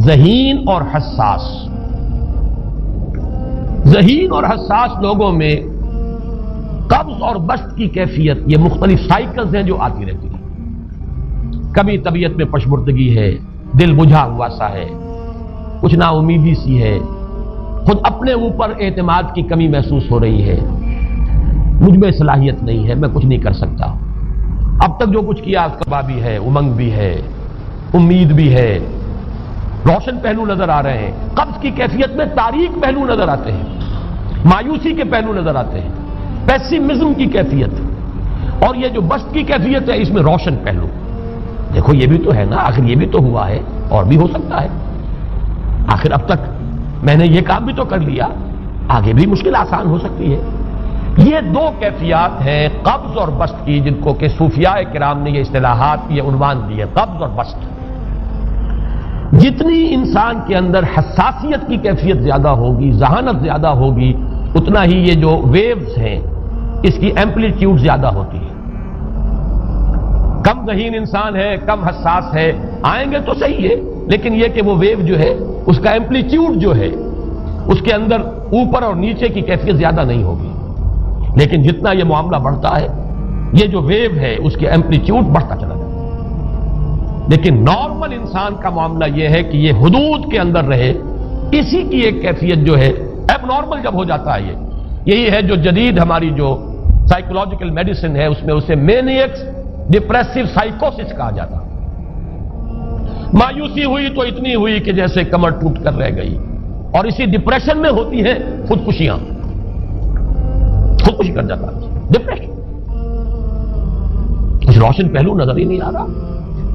ذہین اور حساس. ذہین اور حساس لوگوں میں قبض اور بسط کی کیفیت، یہ مختلف سائیکلز ہیں جو آتی رہتی ہیں. کبھی طبیعت میں پشمردگی ہے، دل بجھا ہوا سا ہے، کچھ نا امیدی سی ہے، خود اپنے اوپر اعتماد کی کمی محسوس ہو رہی ہے، مجھ میں صلاحیت نہیں ہے، میں کچھ نہیں کر سکتا، اب تک جو کچھ کیا کبا بھی ہے، امنگ بھی ہے، امید بھی ہے، روشن پہلو نظر آ رہے ہیں. قبض کی کیفیت میں تاریک پہلو نظر آتے ہیں، مایوسی کے پہلو نظر آتے ہیں، پیسیمزم کی کیفیت. اور یہ جو بسط کی کیفیت ہے، اس میں روشن پہلو. دیکھو یہ بھی تو ہے نا، آخر یہ بھی تو ہوا ہے اور بھی ہو سکتا ہے، آخر اب تک میں نے یہ کام بھی تو کر لیا، آگے بھی مشکل آسان ہو سکتی ہے. یہ دو کیفیات ہیں قبض اور بسط کی، جن کو کہ صوفیاء کرام نے یہ اصطلاحات، یہ عنوان دیے، قبض اور بسط. جتنی انسان کے اندر حساسیت کی کیفیت زیادہ ہوگی، ذہانت زیادہ ہوگی، اتنا ہی یہ جو ویوز ہیں اس کی ایمپلیٹیوڈ زیادہ ہوتی ہے. کم ذہین انسان ہے، کم حساس ہے، آئیں گے تو صحیح ہے، لیکن یہ کہ وہ ویو جو ہے اس کا ایمپلیٹیوڈ جو ہے اس کے اندر اوپر اور نیچے کی کیفیت زیادہ نہیں ہوگی. لیکن جتنا یہ معاملہ بڑھتا ہے، یہ جو ویو ہے اس کے ایمپلیٹیوڈ بڑھتا چلا جاتا ہے. لیکن نارمل انسان کا معاملہ یہ ہے کہ یہ حدود کے اندر رہے. اسی کی ایک کیفیت جو ہے ایب نارمل جب ہو جاتا ہے، یہی ہے جو جدید ہماری جو سائیکولوجیکل میڈیسن ہے اس میں اسے مینیکس ڈپریسو سائیکوسس کہا جاتا. مایوسی ہوئی تو اتنی ہوئی کہ جیسے کمر ٹوٹ کر رہ گئی، اور اسی ڈپریشن میں ہوتی ہیں خودکشیاں، خودکشی کر جاتا ہے ڈپریشن. کچھ روشن پہلو نظر ہی نہیں آ رہا،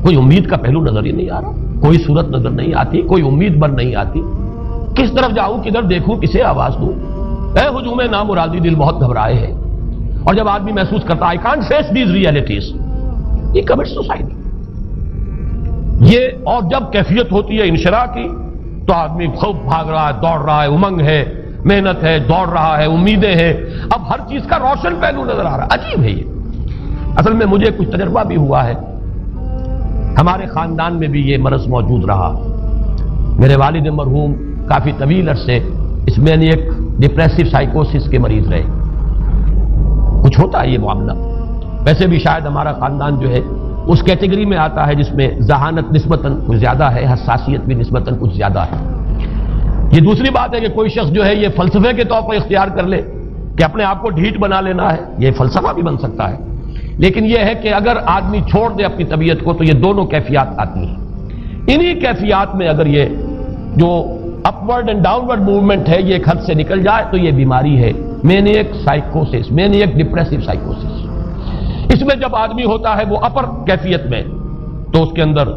کوئی امید کا پہلو نظر ہی نہیں آ رہا، کوئی صورت نظر نہیں آتی، کوئی امید بر نہیں آتی. کس طرف جاؤں، کدھر دیکھوں، کسے آواز دوں؟ اے ہجوم نامرادی، دل بہت گھبرائے ہے. اور جب آدمی محسوس کرتا I can't face these realities، یہ commits suicide. یہ اور جب کیفیت ہوتی ہے انشراح کی تو آدمی خوب بھاگ رہا ہے، دوڑ رہا ہے، امنگ ہے، محنت ہے، دوڑ رہا ہے، امیدیں ہیں، اب ہر چیز کا روشن پہلو نظر آ رہا ہے. عجیب ہے یہ. اصل میں مجھے کچھ تجربہ بھی ہوا ہے، ہمارے خاندان میں بھی یہ مرض موجود رہا. میرے والد مرحوم کافی طویل عرصے اس میں ایک ڈپریسو سائیکوسس کے مریض رہے. کچھ ہوتا ہے یہ معاملہ. ویسے بھی شاید ہمارا خاندان جو ہے اس کیٹیگری میں آتا ہے جس میں ذہانت نسبتاً کچھ زیادہ ہے، حساسیت بھی نسبتاً کچھ زیادہ ہے. یہ دوسری بات ہے کہ کوئی شخص جو ہے یہ فلسفے کے طور پر اختیار کر لے کہ اپنے آپ کو ڈھیٹ بنا لینا ہے، یہ فلسفہ بھی بن سکتا ہے. لیکن یہ ہے کہ اگر آدمی چھوڑ دے اپنی طبیعت کو تو یہ دونوں کیفیات آتی ہیں. انہی کیفیات میں اگر یہ جو اپورڈ اینڈ ڈاؤنورڈ موومنٹ ہے یہ ایک حد سے نکل جائے تو یہ بیماری ہے مینیک سائیکوسس، مینیک ڈپریسو سائیکوسس. اس میں جب آدمی ہوتا ہے وہ اپر کیفیت میں تو اس کے اندر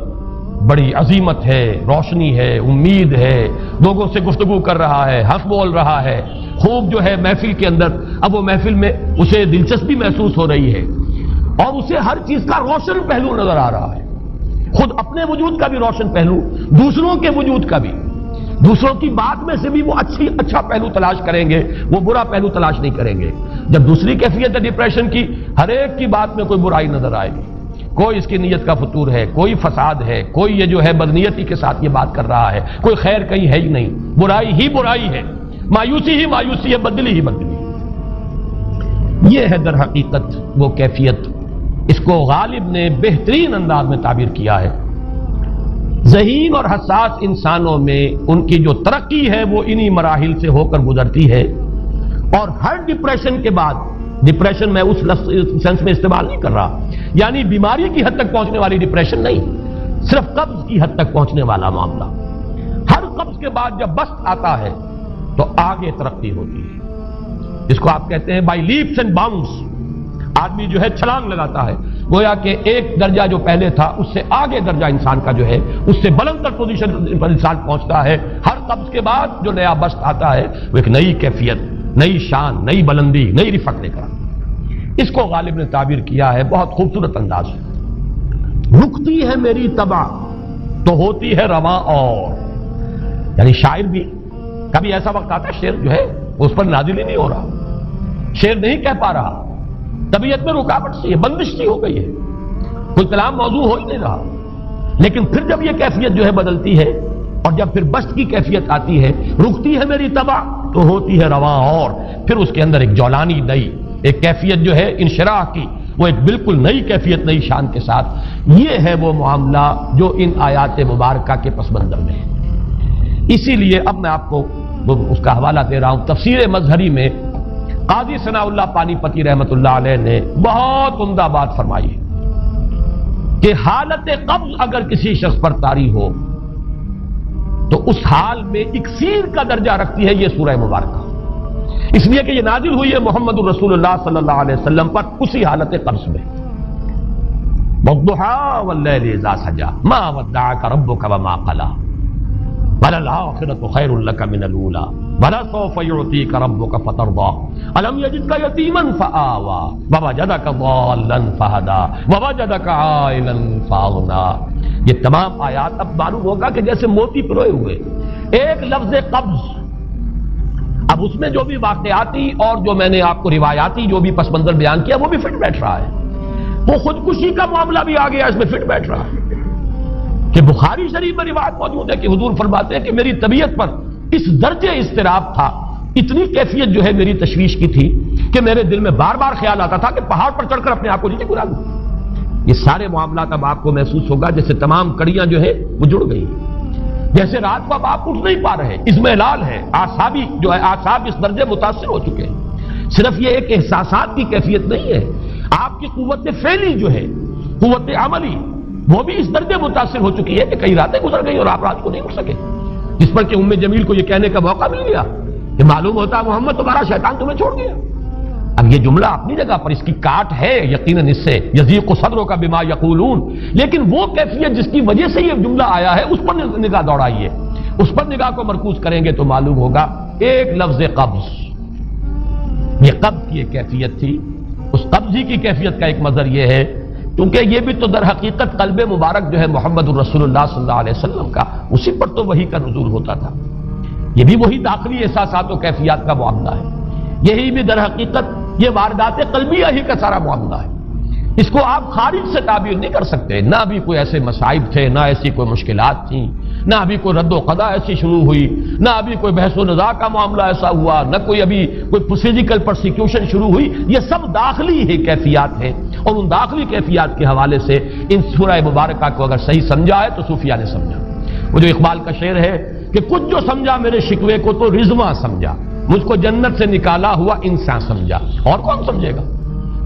بڑی عظیمت ہے، روشنی ہے، امید ہے، لوگوں سے گفتگو کر رہا ہے، ہنس بول رہا ہے، خوب جو ہے محفل کے اندر، اب وہ محفل میں اسے دلچسپی محسوس ہو رہی ہے اور اسے ہر چیز کا روشن پہلو نظر آ رہا ہے، خود اپنے وجود کا بھی روشن پہلو، دوسروں کے وجود کا بھی. دوسروں کی بات میں سے بھی وہ اچھا پہلو تلاش کریں گے، وہ برا پہلو تلاش نہیں کریں گے. جب دوسری کیفیت ہے ڈپریشن کی، ہر ایک کی بات میں کوئی برائی نظر آئے گی، کوئی اس کی نیت کا فطور ہے، کوئی فساد ہے، کوئی یہ جو ہے بدنیتی کے ساتھ یہ بات کر رہا ہے، کوئی خیر کہیں ہے ہی نہیں، برائی ہی برائی ہے، مایوسی ہی مایوسی ہے، بدلی ہی بدلی. یہ ہے در حقیقت وہ کیفیت. اس کو غالب نے بہترین انداز میں تعبیر کیا ہے. ذہین اور حساس انسانوں میں ان کی جو ترقی ہے وہ انہی مراحل سے ہو کر گزرتی ہے. اور ہر ڈپریشن کے بعد، ڈپریشن میں اس سینس میں استعمال نہیں کر رہا یعنی بیماری کی حد تک پہنچنے والی ڈپریشن نہیں، صرف قبض کی حد تک پہنچنے والا معاملہ. ہر قبض کے بعد جب بسط آتا ہے تو آگے ترقی ہوتی ہے، جس کو آپ کہتے ہیں بائی لیپس اینڈ باؤنڈس. آدمی جو ہے چھلانگ لگاتا ہے، گویا کہ ایک درجہ جو پہلے تھا اس سے آگے درجہ انسان کا جو ہے اس سے بلند تر پوزیشن پر انسان پہنچتا ہے. ہر قبض کے بعد جو نیا بسط آتا ہے وہ ایک نئی کیفیت، نئی شان، نئی بلندی، نئی رفعت لے کر. اس کو غالب نے تعبیر کیا ہے بہت خوبصورت انداز میں. رکتی ہے میری طبع تو ہوتی ہے رواں اور. یعنی شاعر بھی کبھی ایسا وقت آتا ہے شعر جو ہے اس پر نازل ہی نہیں ہو رہا، شعر نہیں کہہ پا رہا، طبیعت میں رکاوٹ سی ہے، بندش سی ہو گئی ہے، کوئی کلام موضوع ہو ہی نہیں رہا. لیکن پھر جب یہ کیفیت جو ہے بدلتی ہے اور جب پھر بست کی کیفیت آتی ہے، رکتی ہے میری تباہ تو ہوتی ہے رواں، اور پھر اس کے اندر ایک جولانی نئی ایک کیفیت جو ہے انشراح کی، وہ ایک بالکل نئی کیفیت نئی شان کے ساتھ، یہ ہے وہ معاملہ جو ان آیات مبارکہ کے پس منظر میں ہے۔ اسی لیے اب میں آپ کو اس کا حوالہ دے رہا ہوں، تفسیر مظہری میں قاضی ثناء اللہ پانی پتی رحمۃ اللہ علیہ نے بہت عمدہ بات فرمائی ہے کہ حالت قبض اگر کسی شخص پر طاری ہو تو اس حال میں اکسیر کا درجہ رکھتی ہے یہ سورہ مبارکہ، اس لیے کہ یہ نازل ہوئی ہے محمد الرسول اللہ صلی اللہ علیہ وسلم پر اسی حالت قبض میں۔ وَالضُّحَىٰ وَاللَّيْلِ إِذَا سَجَىٰ مَا وَدَّعَكَ رَبُّكَ وَمَا قَلَىٰ وَلَلْآخِرَةُ خَيْرٌ لَكَ مِنَ الْأُولَىٰ وَلَسَوْفَ يُعْطِيكَ رَبُّكَ فَتَرْضَىٰ أَلَمْ يَجِدْكَ يَتِيمًا فَآوَىٰ وَوَجَدَكَ ضَالًّا فَهَدَىٰ وَوَجَدَكَ عَائِلًا فَأَغْنَىٰ۔ یہ تمام آیات اب معلوم ہوگا کہ جیسے موتی پروئے ہوئے ایک لفظ قبض، اب اس میں جو بھی واقعاتی اور جو میں نے آپ کو روایاتی جو بھی پس منظر بیان کیا وہ بھی فٹ بیٹھ رہا ہے، وہ خودکشی کا معاملہ بھی آ گیا اس میں فٹ بیٹھ رہا ہے کہ بخاری شریف میں روایت موجود ہے کہ حضور فرماتے ہیں کہ میری طبیعت پر اس درجے اضطراب تھا، اتنی کیفیت جو ہے میری تشویش کی تھی کہ میرے دل میں بار بار خیال آتا تھا کہ پہاڑ پر چڑھ کر اپنے آپ کو نیچے گرا دوں۔ یہ سارے معاملات اب آپ کو محسوس ہوگا جیسے تمام کڑیاں جو ہے وہ جڑ گئی، جیسے رات کو اب آپ اٹھ نہیں پا رہے، اضمحلال ہے، اعصابی جو ہے اعصاب اس درجے متاثر ہو چکے ہیں۔ صرف یہ ایک احساسات کی کیفیت نہیں ہے، آپ کی قوت فعلی جو ہے، قوت عملی، وہ بھی اس درجے متاثر ہو چکی ہے کہ کئی راتیں گزر گئی اور آپ رات کو نہیں اٹھ سکے، جس پر کہ ام جمیل کو یہ کہنے کا موقع مل گیا کہ معلوم ہوتا محمد تمہارا شیطان تمہیں چھوڑ گیا۔ اب یہ جملہ اپنی جگہ پر اس کی کاٹ ہے یقیناً، اس سے یضیق صدرک بما یقولون، لیکن وہ کیفیت جس کی وجہ سے یہ جملہ آیا ہے اس پر نگاہ دوڑائیے، اس پر نگاہ کو مرکوز کریں گے تو معلوم ہوگا ایک لفظ قبض، یہ قبض کی ایک کیفیت تھی، اس قبضی کی کیفیت کا ایک مظہر یہ ہے کیونکہ یہ بھی تو در حقیقت قلب مبارک جو ہے محمد الرسول اللہ صلی اللہ علیہ وسلم کا، اسی پر تو وحی کا نزول ہوتا تھا، یہ بھی وہی داخلی احساسات و کیفیات کا معاملہ ہے، یہی بھی در حقیقت یہ واردات قلبیہ ہی کا سارا معاملہ ہے، اس کو آپ خارج سے تعبیر نہیں کر سکتے، نہ ابھی کوئی ایسے مصائب تھے، نہ ایسی کوئی مشکلات تھیں، نہ ابھی کوئی رد و قضا ایسی شروع ہوئی، نہ ابھی کوئی بحث و نزاع کا معاملہ ایسا ہوا، نہ کوئی ابھی کوئی فزیکل پرسیکیوشن شروع ہوئی، یہ سب داخلی ہی کیفیات ہیں، اور ان داخلی کیفیات کے حوالے سے ان سورہ مبارکہ کو اگر صحیح سمجھا ہے تو صوفیہ نے سمجھا۔ وہ جو اقبال کا شعر ہے کہ کچھ جو سمجھا میرے شکوے کو تو رضواں سمجھا، مجھ کو جنت سے نکالا ہوا انسان سمجھا، اور کون سمجھے گا؟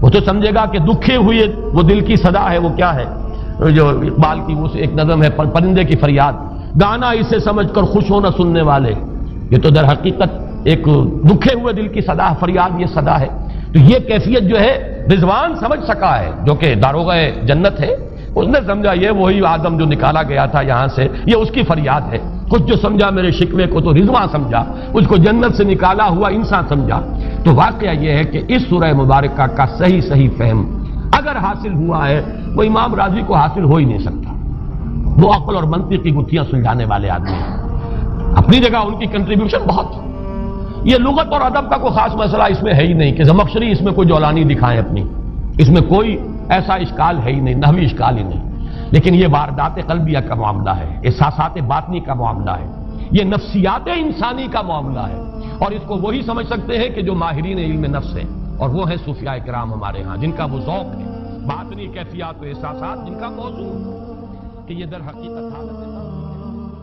وہ تو سمجھے گا کہ دکھے ہوئے وہ دل کی صدا ہے، وہ کیا ہے جو اقبال کی وہ ایک نظم ہے پرندے کی فریاد، گانا اسے سمجھ کر خوش ہونا سننے والے، یہ تو در حقیقت ایک دکھے ہوئے دل کی صدا فریاد، یہ صدا ہے۔ تو یہ کیفیت جو ہے رضوان سمجھ سکا ہے جو کہ داروغہ جنت ہے، اس نے سمجھا یہ وہی آدم جو نکالا گیا تھا یہاں سے، یہ اس کی فریاد ہے۔ کچھ جو سمجھا میرے شکوے کو تو رضواں سمجھا، اس کو جنت سے نکالا ہوا انسان سمجھا۔ تو واقعہ یہ ہے کہ اس سورہ مبارکہ کا صحیح فہم اگر حاصل ہوا ہے، وہ امام راضی کو حاصل ہو ہی نہیں سکتا، وہ عقل اور منطق کی گتھیاں سلجھانے والے آدمی ہیں، اپنی جگہ ان کی کنٹریبیوشن بہت، یہ لغت اور ادب کا کوئی خاص مسئلہ اس میں ہے ہی نہیں کہ زمخشری اس میں کوئی جولانی دکھائیں اپنی، اس میں کوئی ایسا اشکال ہے ہی نہیں، نحوی اشکال ہی نہیں، لیکن یہ واردات قلبیہ کا معاملہ ہے، احساسات باطنی کا معاملہ ہے، یہ نفسیات انسانی کا معاملہ ہے، اور اس کو وہی سمجھ سکتے ہیں کہ جو ماہرین علم نفس ہیں، اور وہ ہیں صوفیاء کرام ہمارے ہاں، جن کا وہ ذوق ہے باطنی کیفیات و احساسات، جن کا موضوع کہ یہ در حقیقت حالت